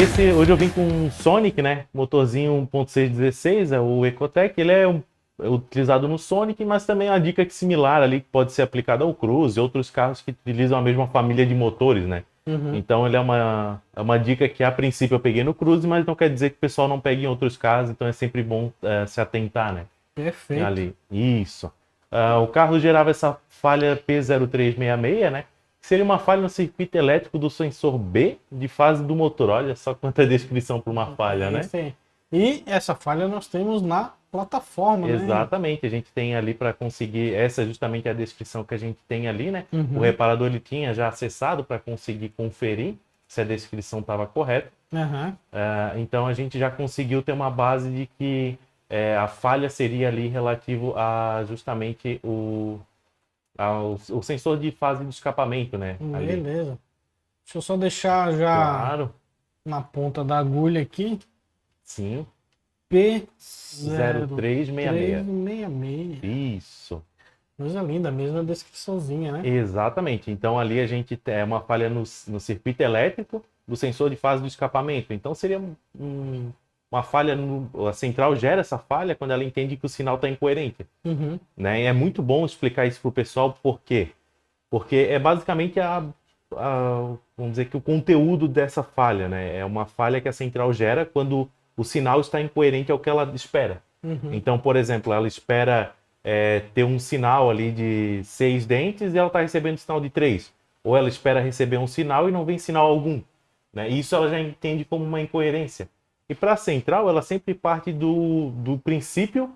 Hoje eu vim com um Sonic, né? Motorzinho 1.616, é o Ecotec. Ele é utilizado no Sonic, mas também é uma dica similar ali que pode ser aplicada ao Cruze e outros carros que utilizam a mesma família de motores, né? Uhum. Então ele é uma dica que a princípio eu peguei no Cruze, mas não quer dizer que o pessoal não pegue em outros carros, então é sempre bom se atentar, né? Perfeito. Ali. Isso. O carro gerava essa falha P0366, né? Que seria uma falha no circuito elétrico do sensor B de fase do motor. Olha só quanta descrição para uma falha, né? Isso aí. E essa falha nós temos na plataforma, né? Exatamente, a gente tem ali para conseguir, essa é justamente a descrição que a gente tem ali, né? Uhum. O reparador ele tinha já acessado para conseguir conferir se a descrição estava correta. Uhum. Então a gente já conseguiu ter uma base de que a falha seria ali relativo a justamente o sensor de fase de escapamento, né? Ali. Beleza. Deixa eu só deixar já Claro, na ponta da agulha aqui. sim. P0366. 0366. Isso. Coisa linda, mesma descriçãozinha, né? Exatamente. Então ali a gente tem uma falha no circuito elétrico do sensor de fase do escapamento. Então seria uma falha, a central gera essa falha quando ela entende que o sinal está incoerente. Uhum. Né? E é muito bom explicar isso para o pessoal, por quê? Porque é basicamente vamos dizer que o conteúdo dessa falha, né? É uma falha que a central gera quando o sinal está incoerente ao que ela espera. Uhum. Então, por exemplo, ela espera ter um sinal ali de 6 dentes e ela está recebendo sinal de 3. Ou ela espera receber um sinal e não vem sinal algum. Né? Isso ela já entende como uma incoerência. E para a central, ela sempre parte do princípio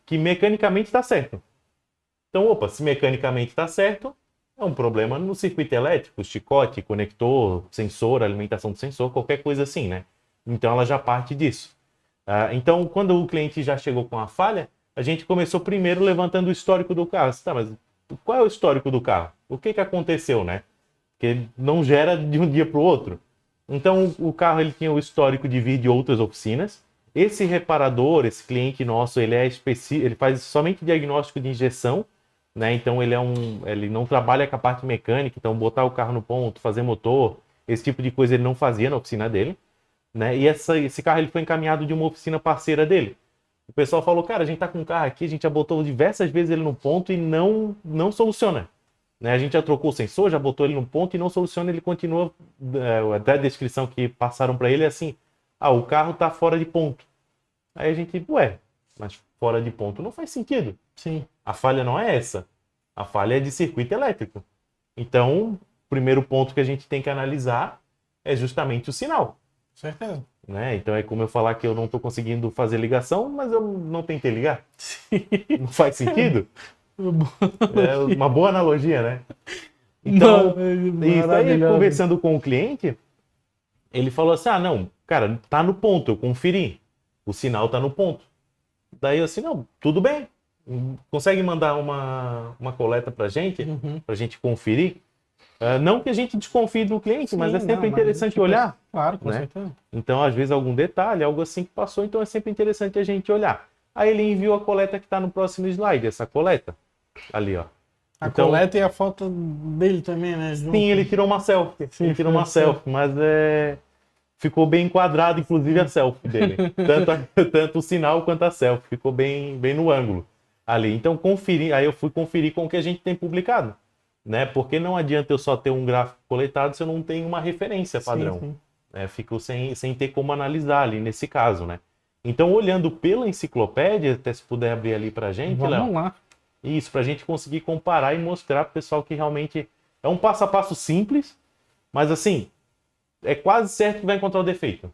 que mecanicamente está certo. Então, opa, se mecanicamente está certo, é um problema no circuito elétrico, chicote, conector, sensor, alimentação do sensor, qualquer coisa assim, né? Então ela já parte disso. Então, quando o cliente já chegou com a falha, a gente começou primeiro levantando o histórico do carro. Tá, mas qual é o histórico do carro? O que aconteceu, né? Porque não gera de um dia para o outro. Então, o carro ele tinha o histórico de vir de outras oficinas. Esse reparador, esse cliente nosso, ele faz somente diagnóstico de injeção, né? Então ele não trabalha com a parte mecânica, então botar o carro no ponto, fazer motor, esse tipo de coisa ele não fazia na oficina dele, né? E esse carro ele foi encaminhado de uma oficina parceira dele. O pessoal falou, cara, a gente tá com um carro aqui, a gente já botou diversas vezes ele no ponto e não soluciona. Né? A gente já trocou o sensor, já botou ele no ponto e não soluciona, ele continua, até a descrição que passaram para ele é assim, o carro tá fora de ponto. Aí a gente, mas fora de ponto não faz sentido. Sim. A falha não é essa. A falha é de circuito elétrico. Então, o primeiro ponto que a gente tem que analisar é justamente o sinal. Certeza. Né? Então é como eu falar que eu não estou conseguindo fazer ligação, mas eu não tentei ligar. Não faz sentido? É uma boa analogia, né? Então, isso aí, conversando com o cliente, ele falou assim, não, cara, tá no ponto, eu conferi. O sinal tá no ponto. Daí eu assim, não, tudo bem. Consegue mandar uma coleta pra gente conferir? Não que a gente desconfie do cliente, Sim, mas é sempre interessante olhar. Claro, com né? certeza. Então, às vezes, algum detalhe, algo assim que passou, então é sempre interessante a gente olhar. Aí ele enviou a coleta que está no próximo slide, essa coleta. Ali, ó. A coleta e a foto dele também, né? Sim, ele tirou uma selfie. Sim, ele tirou uma selfie, mas ficou bem enquadrado, inclusive, a selfie dele. Tanto o sinal quanto a selfie. Ficou bem no ângulo ali. Então, aí eu fui conferir com o que a gente tem publicado. Né? Porque não adianta eu só ter um gráfico coletado se eu não tenho uma referência padrão. Sim. Fico sem ter como analisar ali nesse caso, né? Então, olhando pela enciclopédia, até se puder abrir ali pra gente, Léo. Vamos lá. Isso, pra gente conseguir comparar e mostrar pro pessoal que realmente é um passo a passo simples, mas assim, é quase certo que vai encontrar o defeito.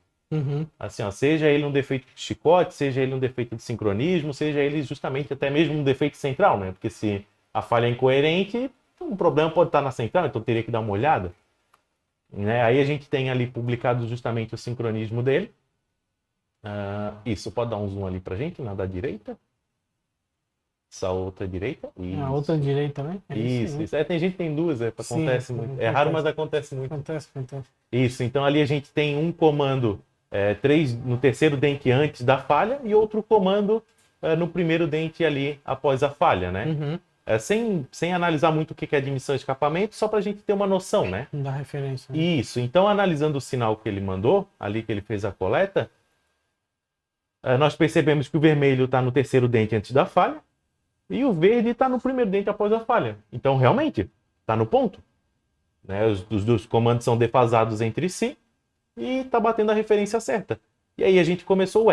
Assim, ó, seja ele um defeito de chicote, seja ele um defeito de sincronismo, seja ele justamente até mesmo um defeito central, né? Porque se a falha é incoerente, um problema pode estar na central, então teria que dar uma olhada. Né? Aí a gente tem ali publicado justamente o sincronismo dele. Isso, pode dar um zoom ali pra gente, na da direita. Essa outra direita. Isso. A outra direita, né? Isso. Tem gente que tem duas, acontece muito. Acontece. É raro, mas acontece muito. Acontece. Isso, então ali a gente tem um comando no terceiro dente antes da falha e outro comando no primeiro dente ali após a falha, né? sem analisar muito o que é admissão e escapamento, só para a gente ter uma noção, né? Não dá referência. Né? Isso. Então, analisando o sinal que ele mandou, ali que ele fez a coleta, nós percebemos que o vermelho está no terceiro dente antes da falha e o verde está no primeiro dente após a falha. Então, realmente, está no ponto. Né? Os dois comandos são defasados entre si e está batendo a referência certa. E aí a gente começou,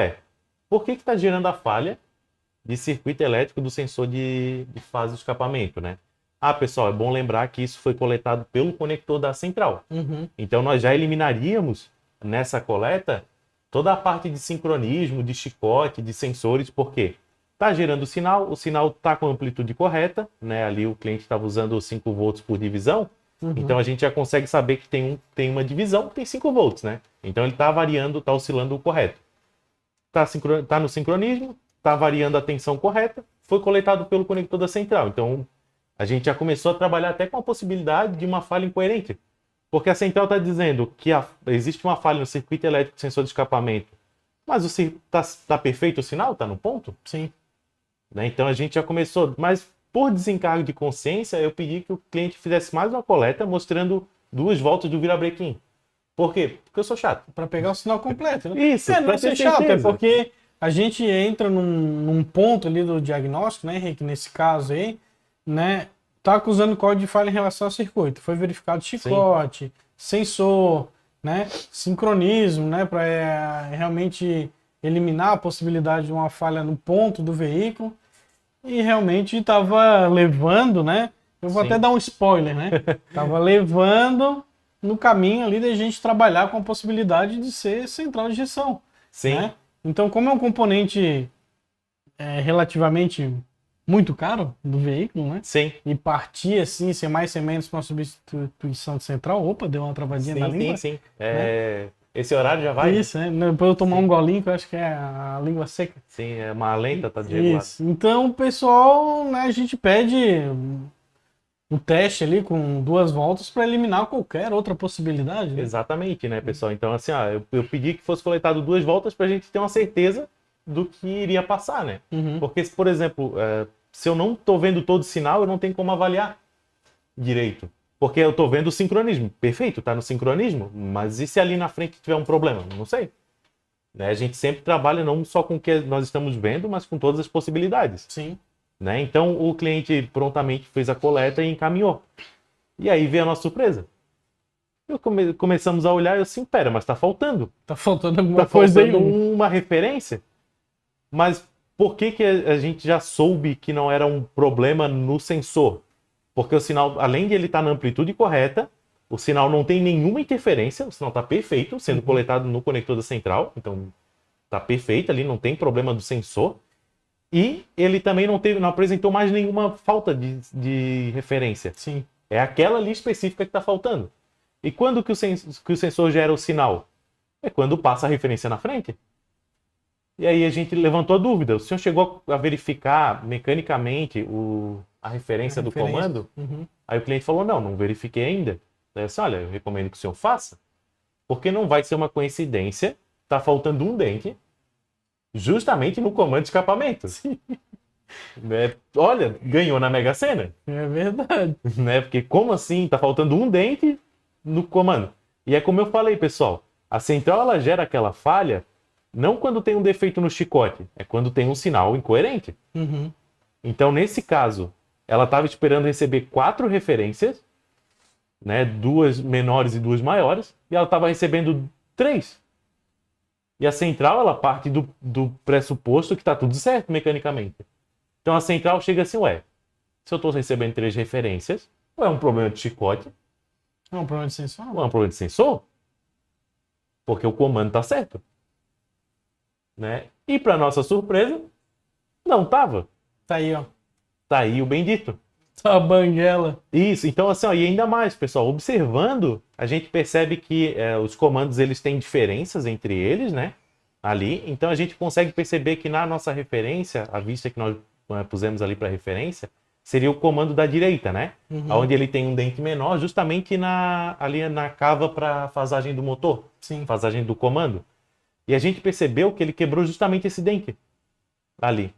por que está gerando a falha de circuito elétrico do sensor de fase de escapamento, né? Pessoal, é bom lembrar que isso foi coletado pelo conector da central. Então, nós já eliminaríamos nessa coleta toda a parte de sincronismo, de chicote, de sensores, porque está gerando o sinal está com a amplitude correta, né? Ali o cliente estava usando 5 volts por divisão, então a gente já consegue saber que tem uma divisão, tem 5 volts, né? Então ele está variando, está oscilando o correto. Está no sincronismo, está variando a tensão correta, foi coletado pelo conector da central. Então a gente já começou a trabalhar até com a possibilidade de uma falha incoerente. Porque a central está dizendo que existe uma falha no circuito elétrico do sensor de escapamento, mas está perfeito o sinal? Está no ponto? Sim. Né? Então a gente já começou, mas por desencargo de consciência, eu pedi que o cliente fizesse mais uma coleta mostrando 2 voltas do virabrequim. Por quê? Porque eu sou chato. Para pegar o sinal completo, né? Isso, não é ter ser chato, é certeza. porque a gente entra num ponto ali do diagnóstico, né, Henrique, nesse caso aí, né, tá acusando código de falha em relação ao circuito. Foi verificado chicote, sensor, né, sincronismo, né, para realmente eliminar a possibilidade de uma falha no ponto do veículo. E realmente estava levando, né, eu vou até dar um spoiler, né, estava levando no caminho ali da gente trabalhar com a possibilidade de ser central de injeção. Sim. Né? Então, como é um componente relativamente muito caro do veículo, né? Sim. E partir assim, sem mais sem menos com a substituição de central, opa, deu uma travadinha na língua. Sim. Né? Esse horário já vai? Isso, né? Depois eu tomar um golinho, que eu acho que é a língua seca. Sim, é uma lenta, tá desregulada. Isso. Então, o pessoal, né, a gente pede um teste ali com 2 voltas para eliminar qualquer outra possibilidade. Né? Exatamente, né, pessoal? Então, assim, eu pedi que fosse coletado 2 voltas para a gente ter uma certeza do que iria passar, né? Porque, por exemplo, se eu não estou vendo todo o sinal, eu não tenho como avaliar direito. Porque eu estou vendo o sincronismo. Perfeito, está no sincronismo, mas e se ali na frente tiver um problema? Não sei. Né? A gente sempre trabalha não só com o que nós estamos vendo, mas com todas as possibilidades. Sim. Né? Então, o cliente prontamente fez a coleta e encaminhou. E aí veio a nossa surpresa. Começamos a olhar e eu assim, pera, mas está faltando. Tá faltando alguma coisa aí. Uma referência. Mas por que a gente já soube que não era um problema no sensor? Porque o sinal, além de ele estar na amplitude correta, o sinal não tem nenhuma interferência, o sinal está perfeito, sendo coletado no conector da central. Então, está perfeito ali, não tem problema do sensor. E ele também não apresentou mais nenhuma falta de referência. Sim. É aquela ali específica que está faltando. E quando que o sensor gera o sinal? É quando passa a referência na frente. E aí a gente levantou a dúvida. O senhor chegou a verificar mecanicamente a referência do comando? Aí o cliente falou, não verifiquei ainda. Daí eu disse, olha, eu recomendo que o senhor faça. Porque não vai ser uma coincidência, tá faltando um dente justamente no comando de escapamento. Né? Olha, ganhou na Mega Sena. É verdade. Né? Porque como assim? Tá faltando um dente no comando. E é como eu falei, pessoal. A central ela gera aquela falha não quando tem um defeito no chicote, é quando tem um sinal incoerente. Então, nesse caso, ela estava esperando receber 4 referências, né? 2 menores e 2 maiores, e ela estava recebendo 3. E a central, ela parte do pressuposto que está tudo certo mecanicamente. Então a central chega assim, se eu estou recebendo 3 referências, ou é um problema de chicote, É um problema de sensor? ou é um problema de sensor, porque o comando está certo. Né? E para nossa surpresa, não estava. Tá aí, ó. Tá aí o bendito. Tá a banguela. Isso, então assim, e ainda mais, pessoal, observando, a gente percebe que os comandos eles têm diferenças entre eles, né? Ali, então a gente consegue perceber que na nossa referência, a vista que nós pusemos ali para referência, seria o comando da direita, né? Onde ele tem um dente menor, justamente ali na cava para fasagem do motor, Sim. fasagem do comando. E a gente percebeu que ele quebrou justamente esse dente ali.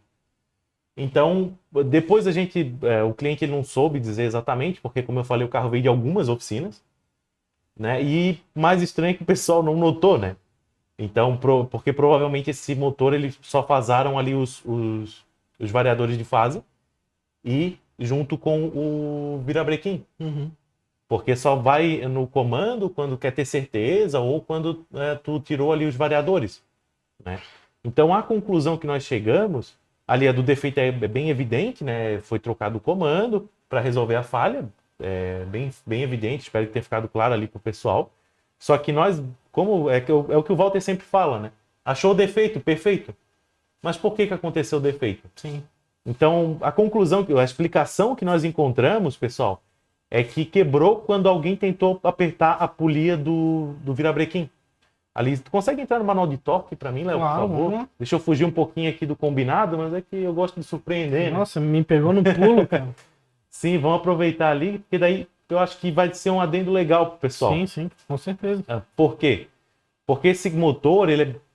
Então, depois o cliente ele não soube dizer exatamente, porque como eu falei, o carro veio de algumas oficinas, né? E mais estranho é que o pessoal não notou, né? Então, porque provavelmente esse motor eles só fasaram ali os variadores de fase e junto com o virabrequim. Uhum. Porque só vai no comando quando quer ter certeza ou quando tu tirou ali os variadores, né? Então, a conclusão que nós chegamos, ali a do defeito é bem evidente, né? Foi trocado o comando para resolver a falha, bem evidente, espero que tenha ficado claro ali para o pessoal. Só que nós, como é o que o Walter sempre fala, né? Achou o defeito, perfeito. Mas por que aconteceu o defeito? Sim. Então, a explicação que nós encontramos, pessoal, é que quebrou quando alguém tentou apertar a polia do virabrequim. Ali, tu consegue entrar no manual de torque para mim, Léo, por favor? Vamos. Deixa eu fugir um pouquinho aqui do combinado, mas é que eu gosto de surpreender, né? Nossa, me pegou no pulo, cara. Sim, vamos aproveitar ali, porque daí eu acho que vai ser um adendo legal pro pessoal. Sim, com certeza. Por quê? Porque esse motor,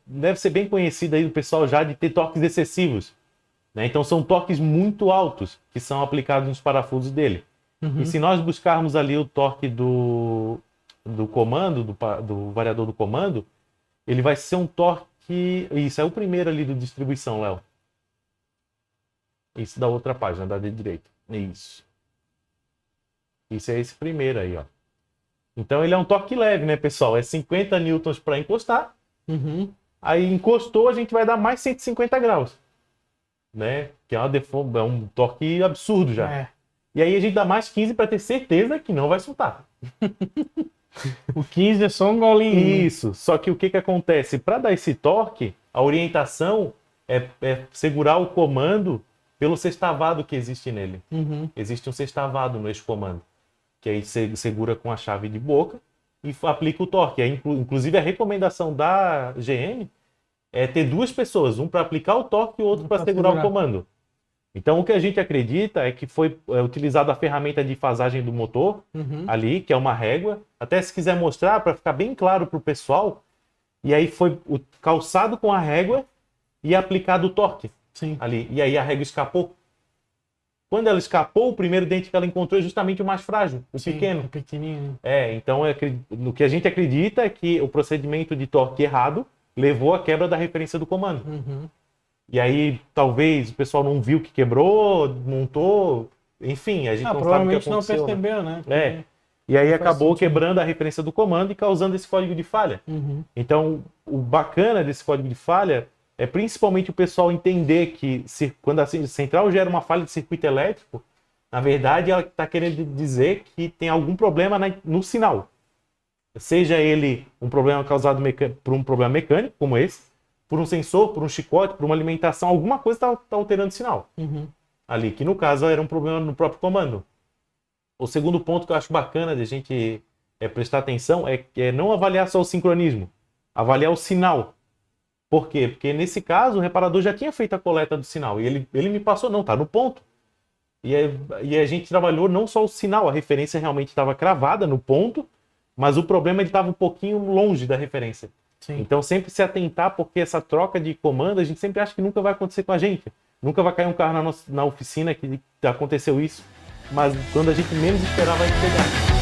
deve ser bem conhecido aí do pessoal já de ter torques excessivos, né? Então são torques muito altos que são aplicados nos parafusos dele. Uhum. E se nós buscarmos ali o torque do comando, do variador do comando, ele vai ser um torque... Isso, é o primeiro ali do distribuição, Léo. Isso da outra página, da direita. Isso. Isso é esse primeiro aí, ó. Então ele é um torque leve, né, pessoal? É 50 newtons para encostar. Uhum. Aí encostou, a gente vai dar mais 150 graus. Né? Que é um torque absurdo já. É. E aí a gente dá mais 15 para ter certeza que não vai soltar. O 15 é só um golinho. Isso. Só que o que acontece? Para dar esse torque, a orientação é segurar o comando pelo sextavado que existe nele. Uhum. Existe um sextavado no eixo comando, que aí você segura com a chave de boca e aplica o torque. Aí, inclusive, a recomendação da GM é ter duas pessoas, um para aplicar o torque e o outro para segurar o comando. Então, o que a gente acredita é que foi utilizada a ferramenta de fasagem do motor ali, que é uma régua. Até se quiser mostrar, para ficar bem claro para o pessoal. E aí foi calçado com a régua e aplicado o torque. Sim. Ali. E aí a régua escapou. Quando ela escapou, o primeiro dente que ela encontrou é justamente o mais frágil, o pequeno. O pequenininho. Então no que a gente acredita é que o procedimento de torque errado levou à quebra da referência do comando. Uhum. E aí talvez o pessoal não viu que quebrou, montou, enfim, a gente não sabe o que provavelmente aconteceu. não percebeu, né? E aí acabou quebrando a referência do comando e causando esse código de falha. Uhum. Então, o bacana desse código de falha é principalmente o pessoal entender que quando a central gera uma falha de circuito elétrico, na verdade ela está querendo dizer que tem algum problema no sinal. Seja ele um problema causado por um problema mecânico, como esse, por um sensor, por um chicote, por uma alimentação, alguma coisa está alterando o sinal. Uhum. Ali, que no caso era um problema no próprio comando. O segundo ponto que eu acho bacana de a gente prestar atenção é não avaliar só o sincronismo, avaliar o sinal. Por quê? Porque nesse caso o reparador já tinha feito a coleta do sinal e ele me passou, não, tá no ponto. E a gente trabalhou não só o sinal, a referência realmente estava cravada no ponto, mas o problema ele estava um pouquinho longe da referência. Sim. Então sempre se atentar, porque essa troca de comando a gente sempre acha que nunca vai acontecer com a gente. Nunca vai cair um carro na oficina que aconteceu isso, mas quando a gente menos esperar vai pegar.